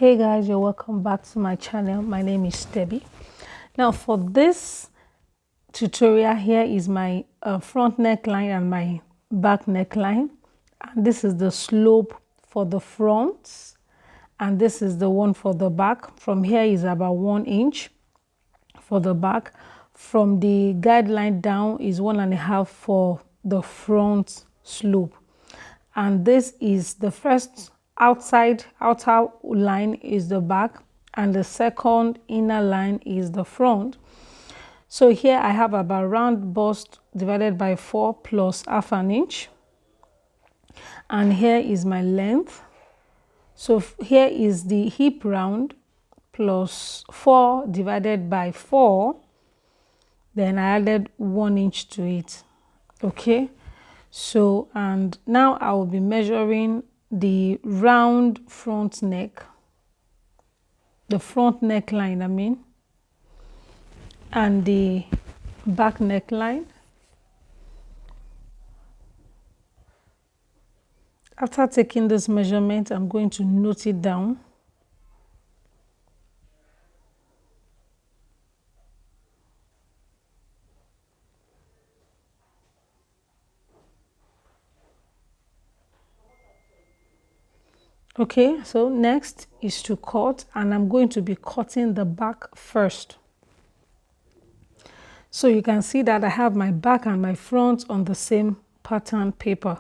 Hey guys, you're welcome back to my channel. My name is Thydee. Now for this tutorial, here is my front neckline and my back neckline, and this is the slope for the front and this is the one for the back. From here is about 1 inch for the back. From the guideline down is 1.5 for the front slope, and this is the first outer line is the back and the second inner line is the front. So here I have about round bust divided by 4 plus half an inch, and here is my length. So here is the hip round plus 4 divided by 4, then I added 1 inch to it. Okay, so and now I will be measuring the round front neck, the front neckline I mean, and the back neckline. After taking this measurement, I'm going to note it down. Okay, so next is to cut, and I'm going to be cutting the back first. So you can see that I have my back and my front on the same pattern paper.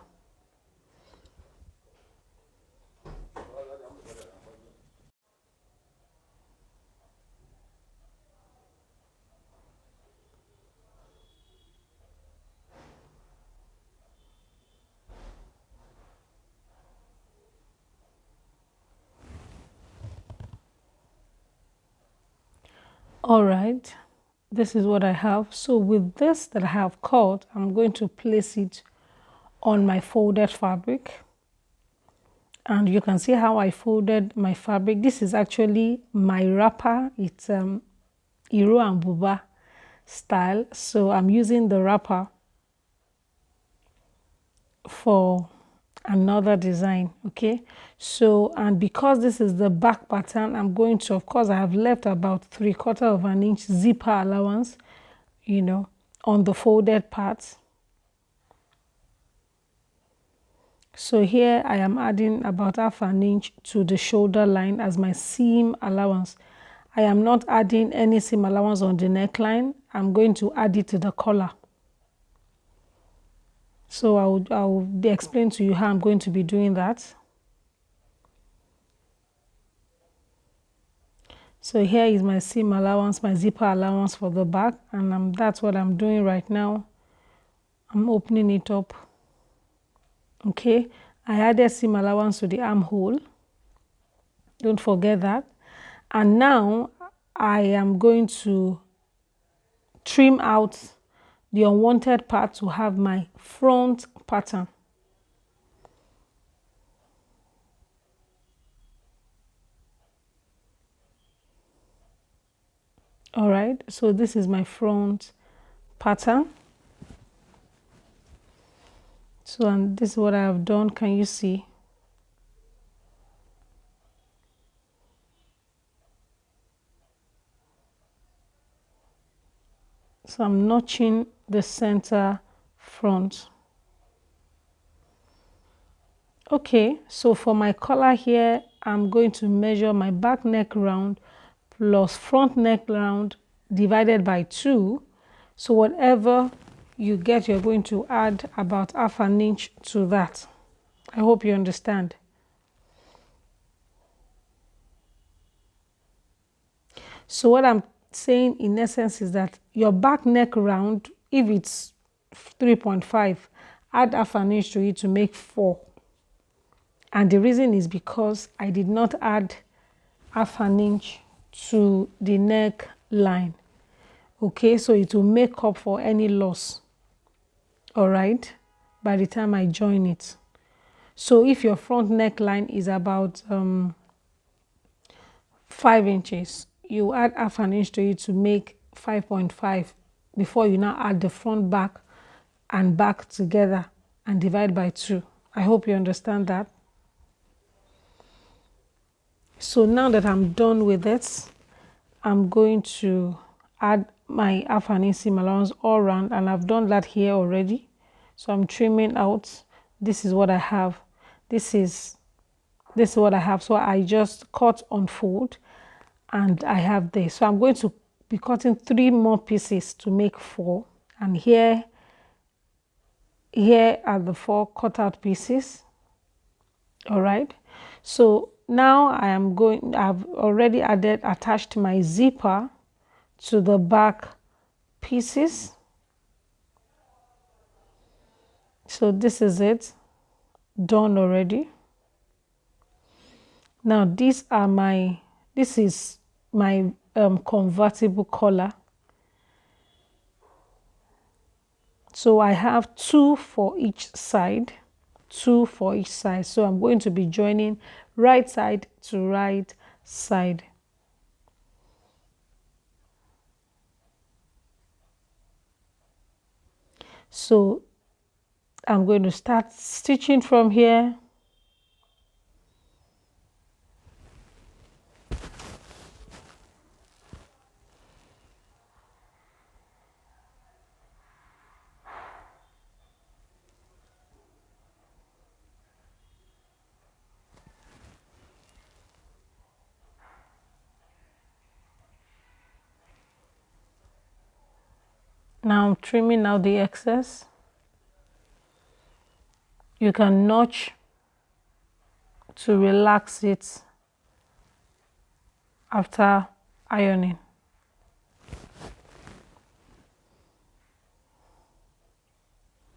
All right, this is what I have. So with this that I have cut, I'm going to place it on my folded fabric, and you can see how I folded my fabric. This is actually my wrapper. It's Iro and Buba style, so I'm using the wrapper for another design. Okay, so and because this is the back pattern, I'm going to, of course I have left about 3/4 of an inch zipper allowance, you know, on the folded parts. So here I am adding about half an inch to the shoulder line as my seam allowance. I am not adding any seam allowance on the neckline. I'm going to add it to the collar. So I will explain to you how I'm going to be doing that. So here is my seam allowance, my zipper allowance for the back, and that's what I'm doing right now. I'm opening it up. Okay, I added seam allowance to the armhole. Don't forget that. And now I am going to trim out the unwanted part to have my front pattern. All right, so this is my front pattern. So and this is what I have done. Can you see? So I'm notching the center front. Okay, so for my collar here, I'm going to measure my back neck round plus front neck round divided by 2. So whatever you get, you're going to add about half an inch to that. I hope you understand. So what I'm saying in essence is that your back neck round, if it's 3.5, add half an inch to it to make 4. And the reason is because I did not add half an inch to the neck line. Okay, so it will make up for any loss, all right, by the time I join it. So if your front neckline is about 5 inches, you add half an inch to it to make 5.5 before you now add the front back and back together and divide by 2. I hope you understand that. So now that I'm done with it, I'm going to add my half an inch seam allowance all around, and I've done that here already. So I'm trimming out. This is what I have. This is what I have. So I just cut, unfold, and I have this. So I'm going to be cutting 3 more pieces to make 4, and here are the 4 cut out pieces. All right, so now I've already attached my zipper to the back pieces. So this is it, done already. Now this is my convertible collar. So I have 2 for each side, 2 for each side. So I'm going to be joining right side to right side. So I'm going to start stitching from here. Now I'm trimming out the excess. You can notch to relax it after ironing.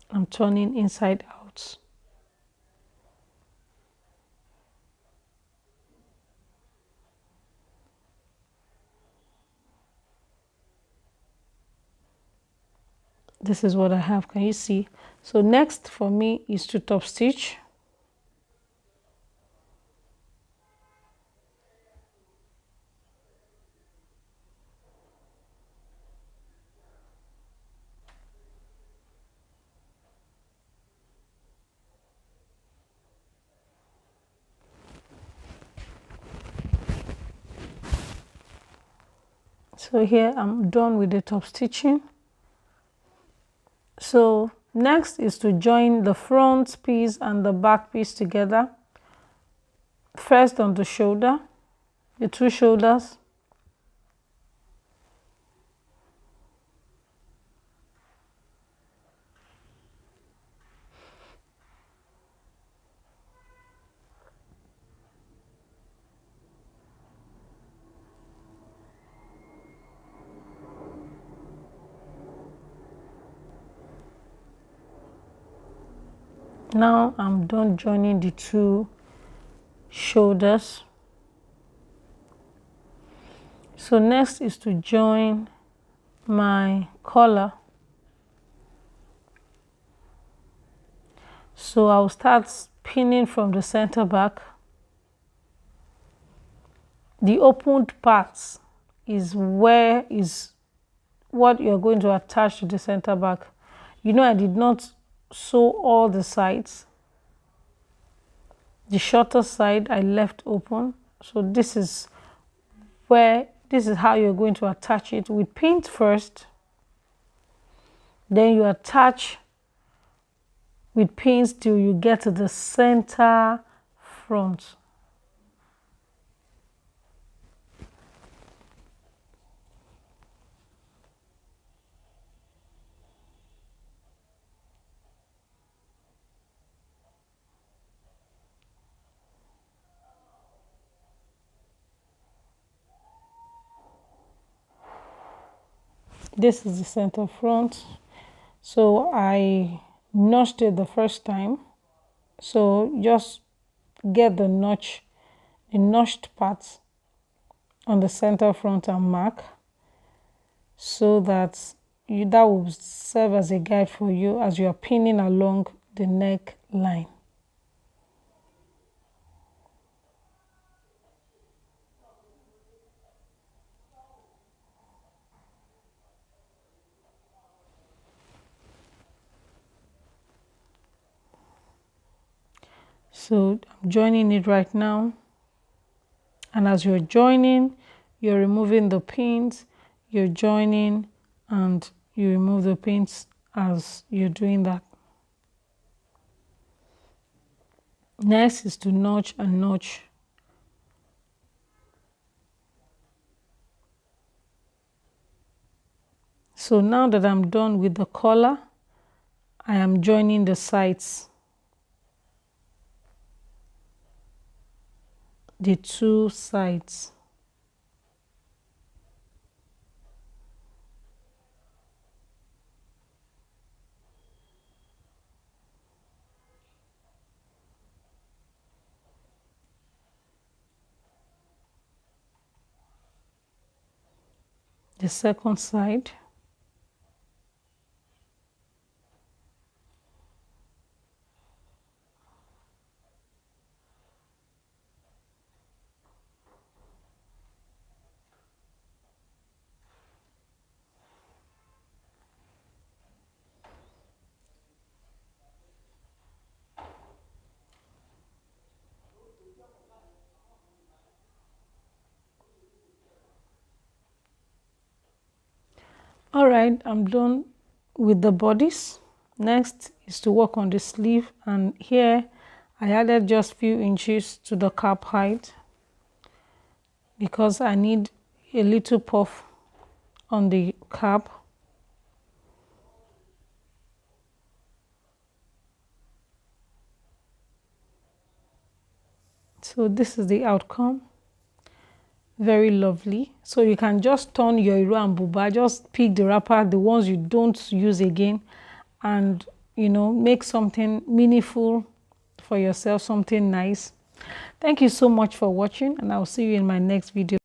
I'm turning inside out. This is what I have. Can you see? So next for me is to top stitch. So here I'm done with the top stitching. So next is to join the front piece and the back piece together. First on the shoulder, the 2 shoulders. Now I'm done joining the 2 shoulders. So next is to join my collar. So I'll start pinning from the center back. The opened parts is what you're going to attach to the center back. You know, I did not sew all the sides. The shorter side I left open. So this is how you're going to attach it with pins first. Then you attach with pins till you get to the center front. This is the center front. So I notched it the first time. So just get the notched part on the center front and mark, so that that will serve as a guide for you as you are pinning along the neckline. So I'm joining it right now. And as you're joining, you're removing the pins, you're joining, and you remove the pins as you're doing that. Next is to notch and notch. So now that I'm done with the collar, I am joining the sides, the two sides. The second side. All right, I'm done with the bodice. Next is to work on the sleeve, and here I added just few inches to the cap height because I need a little puff on the cap. So this is the outcome. Very lovely. So you can just turn your iro and buba, just pick the wrapper, the ones you don't use again, and make something meaningful for yourself, something nice. Thank you so much for watching, and I'll see you in my next video.